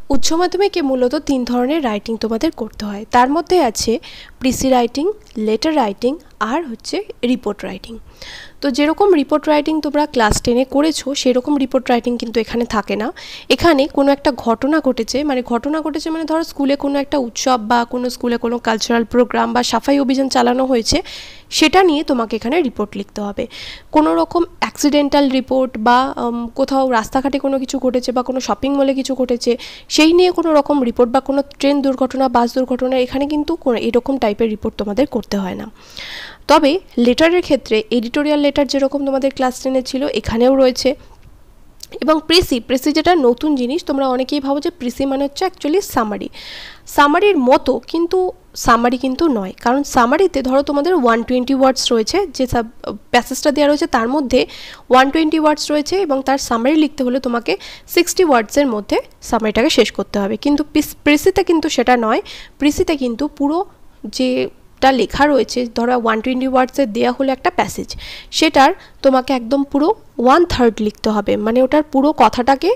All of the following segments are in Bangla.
উচ্চ মাধ্যমিকে মূলত 3 ধরনের রাইটিং তোমাদের করতে হয়। তার মধ্যে আছে প্রিসি রাইটিং, লেটার রাইটিং আর হচ্ছে রিপোর্ট রাইটিং। তো যেরকম রিপোর্ট রাইটিং তোমরা ক্লাস 10-এ করেছো সেরকম রিপোর্ট রাইটিং কিন্তু এখানে থাকে না। এখানে কোনো একটা ঘটনা ঘটেছে মানে ধরো স্কুলে কোনো একটা উৎসব বা কোনো স্কুলে কোনো কালচারাল প্রোগ্রাম বা সাফাই অভিযান চালানো হয়েছে, সেটা নিয়ে তোমাকে এখানে রিপোর্ট লিখতে হবে। কোনো রকম অ্যাক্সিডেন্টাল রিপোর্ট বা কোথাও রাস্তাঘাটে কোনো কিছু ঘটেছে বা কোনো শপিং মলে কিছু ঘটেছে সেই নিয়ে কোনো রকম রিপোর্ট বা কোনো ট্রেন দুর্ঘটনা, বাস দুর্ঘটনা, এখানে কিন্তু এরকম টাইপের রিপোর্ট তোমাদের করতে হয় না। তবে লেটারের ক্ষেত্রে এডিটোরিয়াল লেটার যেরকম তোমাদের ক্লাস 10-এ ছিল এখানেও রয়েছে। এবং প্রেসি যেটা নতুন জিনিস, তোমরা অনেকেই ভাবো যে প্রেসি মানে হচ্ছে অ্যাকচুয়ালি সামারির মতো, কিন্তু সামারি কিন্তু নয়। কারণ সামারিতে ধরো তোমাদের 120 ওয়ার্ডস রয়েছে, যে প্যাসেজটা দেওয়া রয়েছে তার মধ্যে 120 ওয়ার্ডস রয়েছে এবং তার সামারি লিখতে হলে তোমাকে 60 ওয়ার্ডসের মধ্যে সামারিটাকে শেষ করতে হবে। কিন্তু প্রেসিতে কিন্তু সেটা নয়। প্রেসিতে কিন্তু পুরো যেটা লেখা রয়েছে, ধরো 120 ওয়ার্ডসের দেওয়া হলো একটা প্যাসেজ, সেটার তোমাকে একদম পুরো 1/3 লিখতে হবে। মানে ওটার পুরো কথাটাকে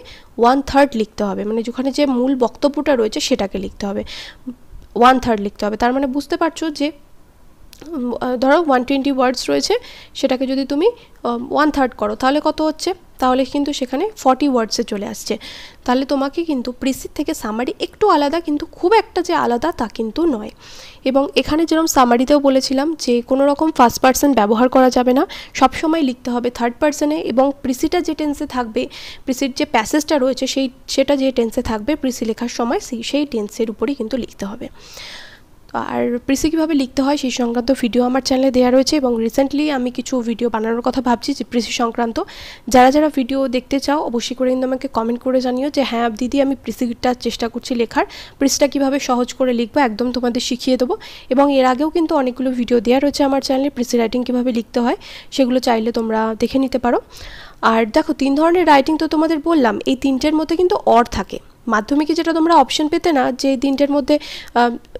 1/3 লিখতে হবে, মানে যেখানে যে মূল বক্তব্যটা রয়েছে সেটাকে লিখতে হবে, 1/3 লিখতে হবে। তার মানে বুঝতে পারছো যে ধরো 120 ওয়ার্ডস রয়েছে, সেটাকে যদি তুমি 1/3 করো তাহলে কত হচ্ছে, তাহলে কিন্তু সেখানে 40 ওয়ার্ডসে চলে আসছে। তাহলে তোমাকে কিন্তু প্রিসির থেকে সামারি একটু আলাদা, কিন্তু খুব একটা যে আলাদা তা কিন্তু নয়। এবং এখানে যেরকম সামারিতেও বলেছিলাম যে কোনো রকম ফার্স্ট পার্সন ব্যবহার করা যাবে না, সবসময় লিখতে হবে থার্ড পার্সনে। এবং প্রিসিটা যে টেন্সে থাকবে, প্রিসির যে প্যাসেজটা রয়েছে সেটা যে টেন্সে থাকবে প্রিসি লেখার সময় সেই টেন্সের উপরেই কিন্তু লিখতে হবে। আর প্রিসি কীভাবে লিখতে হয় সেই সংক্রান্ত ভিডিও আমার চ্যানেলে দেওয়া রয়েছে, এবং রিসেন্টলি আমি কিছু ভিডিও বানানোর কথা ভাবছি যে প্রিসি সংক্রান্ত। যারা ভিডিও দেখতে চাও অবশ্যই করে কিন্তু আমাকে কমেন্ট করে জানিও যে হ্যাঁ দিদি, আমি প্রিসিটা চেষ্টা করছি লেখার, প্রিসিটা কীভাবে সহজ করে লিখবো একদম তোমাদের শিখিয়ে দেবো। এবং এর আগেও কিন্তু অনেকগুলো ভিডিও দেওয়া রয়েছে আমার চ্যানেলে প্রিসি রাইটিং কীভাবে লিখতে হয়, সেগুলো চাইলে তোমরা দেখে নিতে পারো। আর দেখো 3 ধরনের রাইটিং তো তোমাদের বললাম, এই 3টের মধ্যে কিন্তু অর থাকে। মাধ্যমিকে যেটা তোমরা অপশন পেতে না, যে 3টের মধ্যে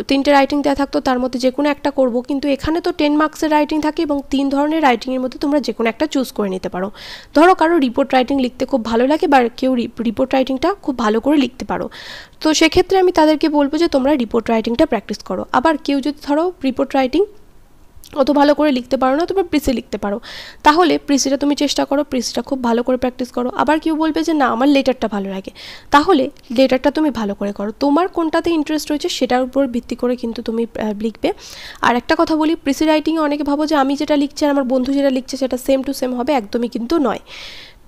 3টে রাইটিং দেওয়া থাকতো তার মধ্যে যে কোনো একটা করবো, কিন্তু এখানে তো 10 মার্কসের রাইটিং থাকে এবং 3 ধরনের রাইটিংয়ের মধ্যে তোমরা যে কোনো একটা চুজ করে নিতে পারো। ধরো কারো রিপোর্ট রাইটিং লিখতে খুব ভালো লাগে বা কেউ রিপোর্ট রাইটিংটা খুব ভালো করে লিখতে পারো, তো সেক্ষেত্রে আমি তাদেরকে বলবো যে তোমরা রিপোর্ট রাইটিংটা প্র্যাকটিস করো। আবার কেউ যদি ধরো রিপোর্ট রাইটিং অত ভালো করে লিখতে পারো না, তোমরা প্রিসি লিখতে পারো, তাহলে প্রিসিটা তুমি চেষ্টা করো, প্রিসিটা খুব ভালো করে প্র্যাকটিস করো। আবার কেউ বলবে যে না আমার লেটারটা ভালো লাগে, তাহলে লেটারটা তুমি ভালো করে করো। তোমার কোনটাতে ইন্টারেস্ট রয়েছে সেটার উপর ভিত্তি করে কিন্তু তুমি লিখবে। আর একটা কথা বলি, প্রিসি রাইটিংয়ে অনেকে ভাবো যে আমি যেটা লিখছি আর আমার বন্ধু যেটা লিখছে সেটা সেম টু সেম হবে, একদমই কিন্তু নয়।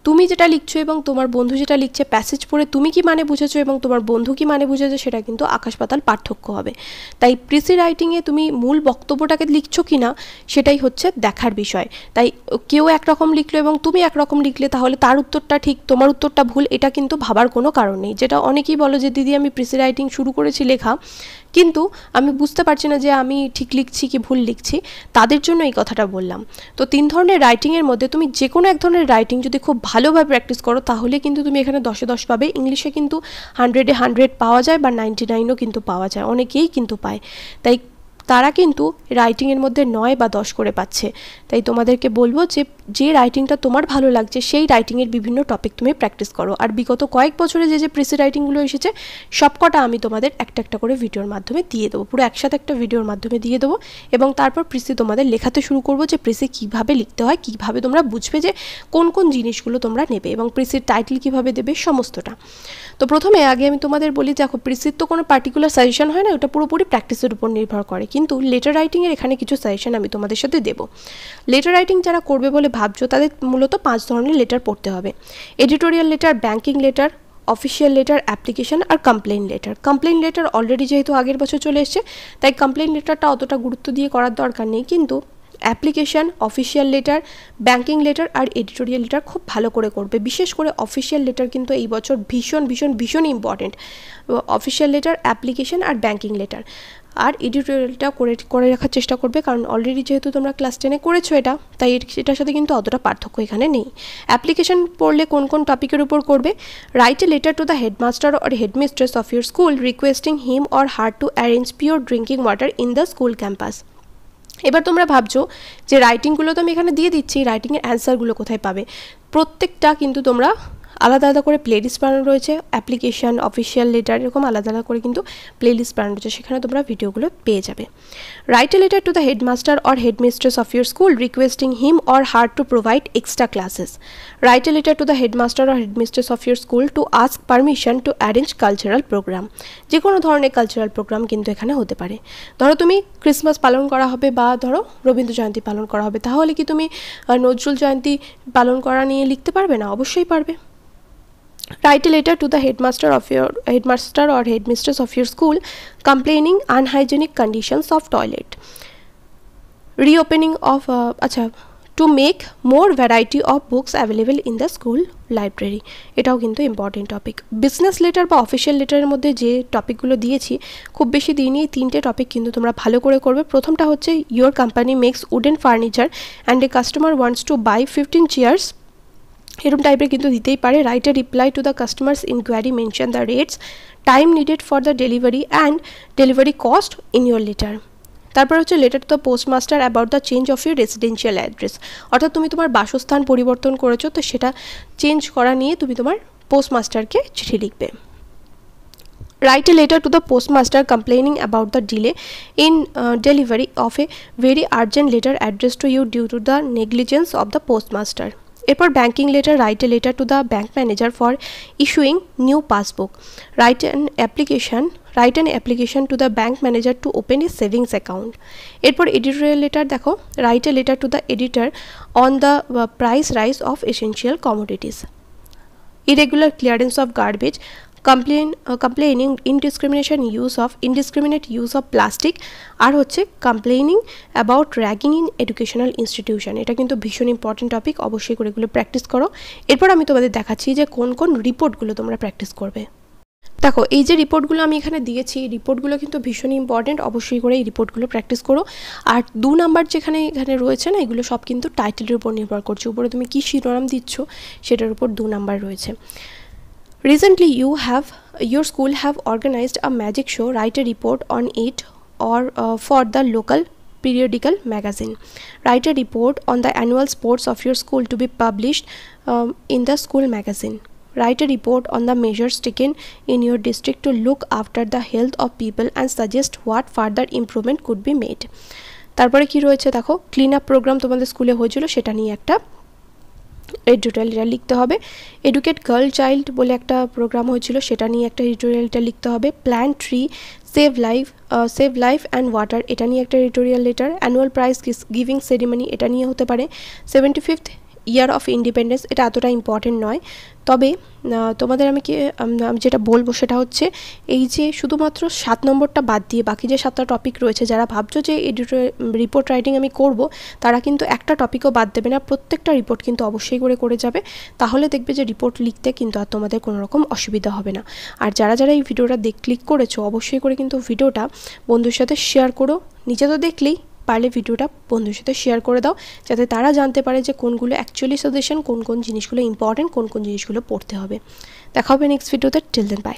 তুমি যেটা লিখছো এবং তোমার বন্ধু যেটা লিখছে, প্যাসেজ পড়ে তুমি কি মানে বুঝেছো এবং তোমার বন্ধু কি মানে বুঝেছো, সেটা কিন্তু আকাশ পাতাল পার্থক্য হবে। তাই প্রিসি রাইটিংয়ে তুমি মূল বক্তব্যটাকে লিখছো কি না সেটাই হচ্ছে দেখার বিষয়। তাই কেউ একরকম লিখলো এবং তুমি একরকম লিখলে, তাহলে তার উত্তরটা ঠিক তোমার উত্তরটা ভুল, এটা কিন্তু ভাবার কোনো কারণ নেই। যেটা অনেকেই বলো যে দিদি আমি প্রিসি রাইটিং শুরু করেছি লেখা, কিন্তু আমি বুঝতে পারছি না যে আমি ঠিক লিখছি কি ভুল লিখছি, তাদের জন্য এই কথাটা বললাম। তো 3 ধরনের রাইটিংয়ের মধ্যে তুমি যে কোনো এক ধরনের রাইটিং যদি খুব ভালোভাবে প্র্যাকটিস করো, তাহলে কিন্তু তুমি এখানে 10-এ 10 পাবে। ইংলিশে কিন্তু 100-এ 100 পাওয়া যায় বা 99ও কিন্তু পাওয়া যায়, অনেকেই কিন্তু পায়। তাই তারা কিন্তু রাইটিংয়ের মধ্যে 9 বা 10 করে পাচ্ছে। তাই তোমাদেরকে বলবো যে রাইটিংটা তোমার ভালো লাগছে সেই রাইটিংয়ের বিভিন্ন টপিক তুমি প্র্যাকটিস করো। আর বিগত কয়েক বছরে যে প্রিসি রাইটিংগুলো এসেছে সবকটা আমি তোমাদের একটা একটা করে ভিডিওর মাধ্যমে দিয়ে দেবো, পুরো একসাথে একটা ভিডিওর মাধ্যমে দিয়ে দেবো। এবং তারপর প্রিসি তোমাদের লেখাতে শুরু করবো যে প্রিসি কীভাবে লিখতে হয়, কীভাবে তোমরা বুঝবে যে কোন কোন জিনিসগুলো তোমরা নেবে এবং প্রিসির টাইটেল কীভাবে দেবে সমস্তটা। তো প্রথমে আগে আমি তোমাদের বলি, দেখো প্রিসির তো কোনো পার্টিকুলার সাজেশন হয় না, ওটা পুরোপুরি প্র্যাকটিসের উপর নির্ভর করে। কিন্তু লেটার রাইটিংয়ের এখানে কিছু সাজেশন আমি তোমাদের সাথে দেবো। লেটার রাইটিং যারা করবে বলে ভাবছো তাদের মূলত 5 ধরনের লেটার পড়তে হবে: editorial letter, banking letter, official letter, application আর complain letter. Complain letter already যেহেতু আগের বছর চলে এসছে, তাই কমপ্লেইন লেটারটা অতটা গুরুত্ব দিয়ে করার দরকার নেই, কিন্তু application, official letter, banking letter আর এডিটোরিয়াল লেটার খুব ভালো করে করবে। বিশেষ করে অফিসিয়াল লেটার কিন্তু এই বছর ভীষণ ইম্পর্টেন্ট। অফিসিয়াল লেটার, অ্যাপ্লিকেশন আর ব্যাংকিং লেটার আর এডিটোরিয়ালটা করে রাখার চেষ্টা করবে, কারণ অলরেডি যেহেতু তোমরা ক্লাস 10-এ করেছো এটা, তাই এটার সাথে কিন্তু অতটা পার্থক্য এখানে নেই। অ্যাপ্লিকেশন পড়লে কোন কোন টপিকের উপর করবে: right a letter to the headmaster or headmistress of your school requesting him or her to arrange pure drinking water in the school campus. এবার তোমরা ভাবছো যে রাইটিংগুলো তো আমি এখানে দিয়ে দিচ্ছি, রাইটিংয়ের অ্যান্সারগুলো কোথায় পাবে? প্রত্যেকটা কিন্তু তোমরা আলাদা আলাদা করে প্লেলিস্ট বানানো রয়েছে, অ্যাপ্লিকেশান, অফিসিয়াল লেটার, এরকম আলাদা আলাদা করে কিন্তু প্লেলিস্ট বানানো রয়েছে, সেখানে তোমরা ভিডিওগুলো পেয়ে যাবে। Write a letter to the headmaster or headmistress of your school requesting him or her to provide extra classes. Write a letter to the headmaster or headmistress of your school to ask permission to arrange cultural programme. যে কোনো ধরনের কালচারাল প্রোগ্রাম কিন্তু এখানে হতে পারে। ধরো তুমি ক্রিসমাস পালন করা হবে বা ধরো রবীন্দ্র জয়ন্তী পালন করা হবে, তাহলে কি তুমি নজরুল জয়ন্তী পালন করা নিয়ে লিখতে পারবে না? অবশ্যই পারবে। Write a letter to the headmaster or headmistress of your school complaining unhygienic conditions of toilet. Reopening of to make more variety of books available in the school library. এটাও কিন্তু ইম্পর্টেন্ট টপিক। বিজনেস লেটার বা অফিসিয়াল লেটারের মধ্যে যে টপিকগুলো দিয়েছি, খুব বেশি দিইনি, এই 3টে টপিক কিন্তু তোমরা ভালো করে করবে। প্রথমটা হচ্ছে your company makes wooden furniture and a customer wants to buy 15 chairs, এরকম টাইপের কিন্তু দিতেই পারে। Write a reply to the customers enquiry, mention the rates, time needed for the delivery and delivery cost in your letter. তারপর হচ্ছে letter to the postmaster about the change of your residential address, অর্থাৎ তুমি তোমার বাসস্থান পরিবর্তন করেছো, তো সেটা চেঞ্জ করা নিয়ে তুমি তোমার পোস্টমাস্টারকে চিঠি লিখবে। Write a letter to the postmaster complaining about the delay in delivery of a very urgent letter addressed to you due to the negligence of the postmaster. এরপর banking letter, right a letter to the bank manager for issuing new passbook. Write an application to the bank manager to open A savings account. এরপর এডিটোরিয়াল লেটার দেখো, right a letter to the editor on the price rise of essential commodities. Irregular clearance of garbage, complaining indiscriminate use of plastic, আর হচ্ছে complaining about ragging in educational institution। এটা কিন্তু ভীষণ ইম্পর্টেন্ট টপিক, অবশ্যই করে এগুলো প্র্যাকটিস করো। এরপর আমি তোমাদের দেখাচ্ছি যে কোন কোন রিপোর্টগুলো তোমরা প্র্যাকটিস করবে। দেখো, এই যে রিপোর্টগুলো আমি এখানে দিয়েছি, এই রিপোর্টগুলো কিন্তু ভীষণ ইম্পর্টেন্ট, অবশ্যই করে এই রিপোর্টগুলো প্র্যাকটিস করো। আর 2 নাম্বার এখানে রয়েছে না, এগুলো সব কিন্তু টাইটেলের উপর নির্ভর করছে, উপরে তুমি কী শিরোনাম দিচ্ছ সেটার উপর 2 নাম্বার রয়েছে। Recently, your school have organized a magic show. Write a report on it or for the local periodical magazine. Write a report on the annual sports of your school to be published in the school magazine. Write a report on the measures taken in your district to look after the health of people and suggest what further improvement could be made. তারপরে কি রয়েছে দেখো, ক্লিন আপ প্রোগ্রাম তোমাদের স্কুলে হয়েছিল, সেটা নিয়ে একটা এডিটোরিয়াল লিখতে হবে। এডুকেট গার্ল চাইল্ড বলে একটা প্রোগ্রাম হয়েছিল, সেটা নিয়ে একটা এডিটোরিয়ালটা লিখতে হবে। Plant tree, save life and water, এটা নিয়ে একটা editorial letter. Annual prize giving ceremony, এটা নিয়ে হতে পারে। 75th ইয়ার অফ ইন্ডিপেন্ডেন্স, এটা এতটা ইম্পর্টেন্ট নয়, তবে তোমাদের আমি যেটা বলবো সেটা হচ্ছে এই যে শুধুমাত্র 7 নম্বরটা বাদ দিয়ে বাকি যে 7টা টপিক রয়েছে, যারা ভাবছো যে রিপোর্ট রাইটিং আমি করব, তারা কিন্তু একটা টপিকও বাদ দেবে না, প্রত্যেকটা রিপোর্ট কিন্তু অবশ্যই করে যাবে। তাহলে দেখবে যে রিপোর্ট লিখতে কিন্তু আর তোমাদের কোনো রকম অসুবিধা হবে না। আর যারা এই ভিডিওটা ক্লিক করেছো, অবশ্যই করে কিন্তু ভিডিওটা বন্ধুর সাথে শেয়ার করো। নিজে তো দেখলেই, পারলে ভিডিওটা বন্ধুর সাথে শেয়ার করে দাও, যাতে তারা জানতে পারে যে কোনগুলো অ্যাকচুয়ালি সাজেশন, কোন জিনিসগুলো ইম্পর্টেন্ট, কোন জিনিসগুলো পড়তে হবে। দেখা হবে নেক্সট ভিডিওতে। Till then, by.